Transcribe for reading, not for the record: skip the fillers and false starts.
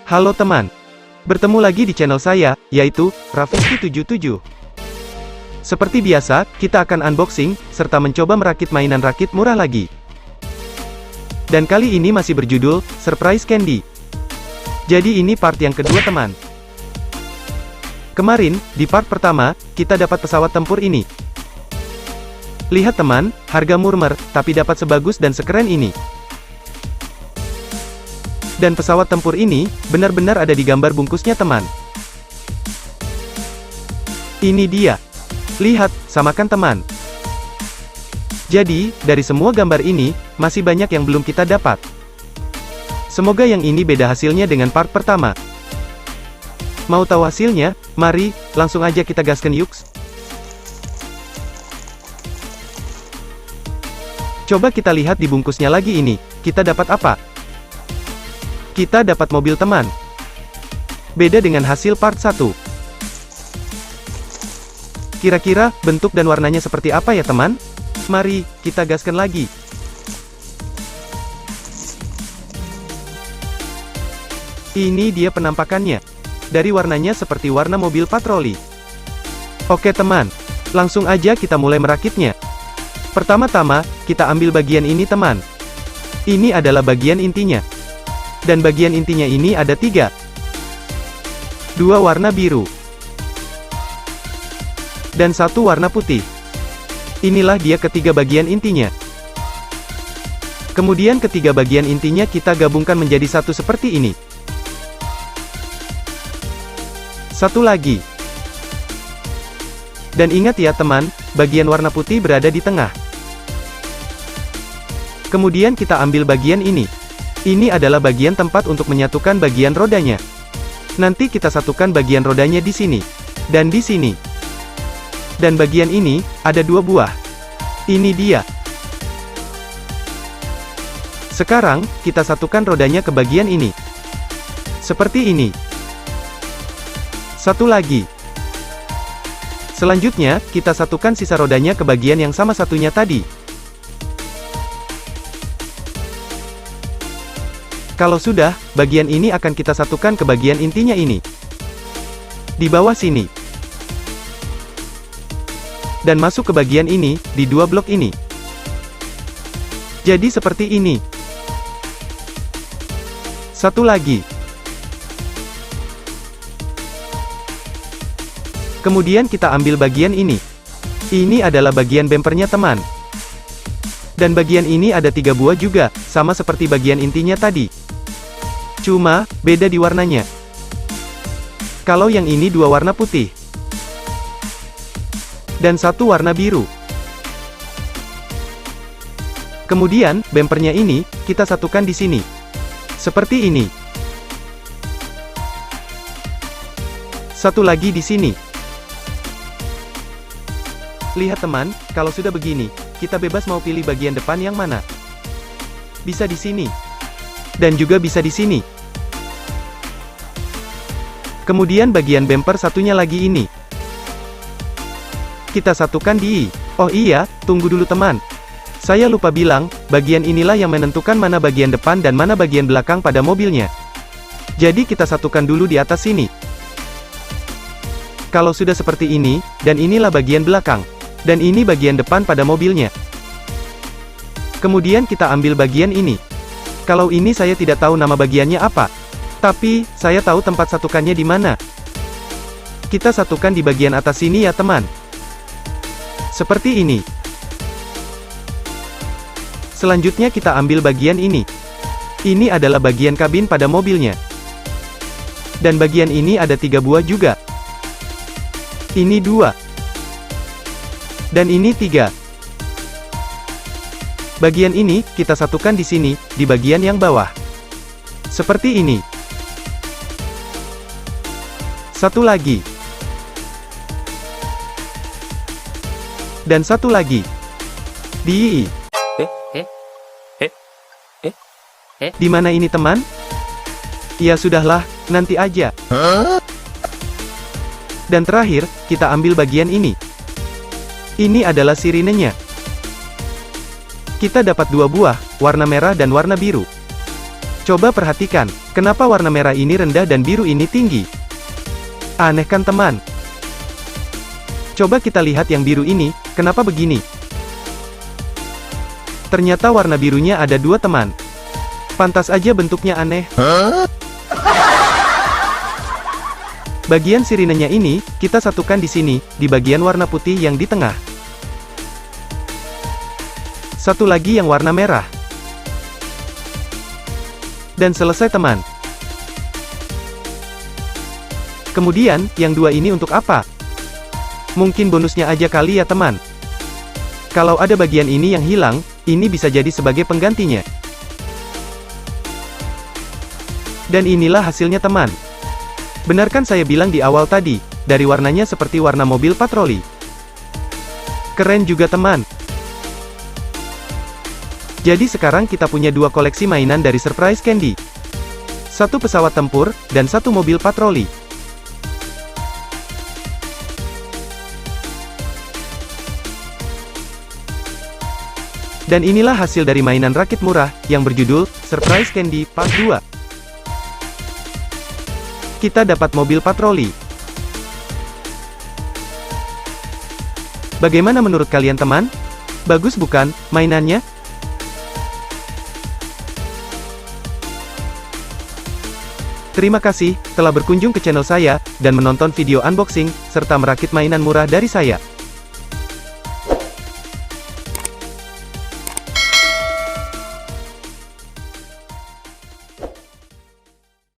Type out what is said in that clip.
Halo teman. Bertemu lagi di channel saya, yaitu Raffiski77. Seperti biasa, kita akan unboxing, serta mencoba merakit mainan rakit murah lagi. Dan kali ini masih berjudul, Surprise Candy. Jadi ini part yang kedua teman. Kemarin, di part pertama, kita dapat pesawat tempur ini. Lihat teman, harga murmer, tapi dapat sebagus dan sekeren ini. Dan pesawat tempur ini, benar-benar ada di gambar bungkusnya teman. Ini dia. Lihat, samakan teman. Jadi, dari semua gambar ini, masih banyak yang belum kita dapat. Semoga yang ini beda hasilnya dengan part pertama. Mau tahu hasilnya? Mari, langsung aja kita gaskan yuks. Coba kita lihat di bungkusnya lagi ini, kita dapat apa? Kita dapat mobil teman. Beda dengan hasil part 1. Kira-kira, bentuk dan warnanya seperti apa ya teman? Mari, kita gaskan lagi. Ini dia penampakannya. Dari warnanya seperti warna mobil patroli. Oke teman, langsung aja kita mulai merakitnya. Pertama-tama, kita ambil bagian ini teman. Ini adalah bagian intinya. Dan bagian intinya ini ada 3. 2 warna biru. Dan 1 warna putih. Inilah dia ketiga bagian intinya. Kemudian ketiga bagian intinya kita gabungkan menjadi satu seperti ini. Satu lagi. Dan ingat ya teman, bagian warna putih berada di tengah. Kemudian kita ambil bagian ini. Ini adalah bagian tempat untuk menyatukan bagian rodanya. Nanti kita satukan bagian rodanya di sini. Dan di sini. Dan bagian ini, ada 2 buah. Ini dia. Sekarang, kita satukan rodanya ke bagian ini. Seperti ini. Satu lagi. Selanjutnya, kita satukan sisa rodanya ke bagian yang sama satunya tadi. Kalau sudah, bagian ini akan kita satukan ke bagian intinya ini. Di bawah sini. Dan masuk ke bagian ini, di 2 blok ini. Jadi seperti ini. Satu lagi. Kemudian kita ambil bagian ini. Ini adalah bagian bempernya teman. Dan bagian ini ada 3 buah juga, sama seperti bagian intinya tadi. Cuma, beda di warnanya. Kalau yang ini 2 warna putih. Dan 1 warna biru. Kemudian, bempernya ini, kita satukan di sini. Seperti ini. Satu lagi di sini. Lihat teman, kalau sudah begini, kita bebas mau pilih bagian depan yang mana. Bisa di sini. Dan juga bisa di sini. Kemudian bagian bemper satunya lagi ini. Kita satukan di... Oh iya, tunggu dulu teman. Saya lupa bilang, bagian inilah yang menentukan mana bagian depan dan mana bagian belakang pada mobilnya. Jadi kita satukan dulu di atas sini. Kalau sudah seperti ini, dan inilah bagian belakang. Dan ini bagian depan pada mobilnya. Kemudian kita ambil bagian ini. Kalau ini saya tidak tahu nama bagiannya apa. Tapi, saya tahu tempat satukannya di mana. Kita satukan di bagian atas sini ya teman. Seperti ini. Selanjutnya kita ambil bagian ini. Ini adalah bagian kabin pada mobilnya. Dan bagian ini ada 3 buah juga. Ini 2. Dan ini 3. Bagian ini, kita satukan di sini, di bagian yang bawah. Seperti ini. Satu lagi. Dan satu lagi. Di mana ini teman? Ya sudahlah, nanti aja. Dan terakhir, kita ambil bagian ini. Ini adalah sirinenya. Kita dapat 2 buah, warna merah dan warna biru. Coba perhatikan, kenapa warna merah ini rendah dan biru ini tinggi? Aneh kan teman? Coba kita lihat yang biru ini, kenapa begini? Ternyata warna birunya ada dua teman. Pantas aja bentuknya aneh. Bagian sirinenya ini, kita satukan di sini, di bagian warna putih yang di tengah. Satu lagi yang warna merah. Dan selesai teman. Kemudian, yang dua ini untuk apa? Mungkin bonusnya aja kali ya teman. Kalau ada bagian ini yang hilang, ini bisa jadi sebagai penggantinya. Dan inilah hasilnya teman. Benarkan saya bilang di awal tadi, dari warnanya seperti warna mobil patroli. Keren juga teman. Jadi sekarang kita punya dua koleksi mainan dari Surprise Candy. Satu pesawat tempur, dan satu mobil patroli. Dan inilah hasil dari mainan rakit murah, yang berjudul, Surprise Candy Part 2. Kita dapat mobil patroli. Bagaimana menurut kalian teman? Bagus bukan, mainannya? Terima kasih, telah berkunjung ke channel saya, dan menonton video unboxing, serta merakit mainan murah dari saya.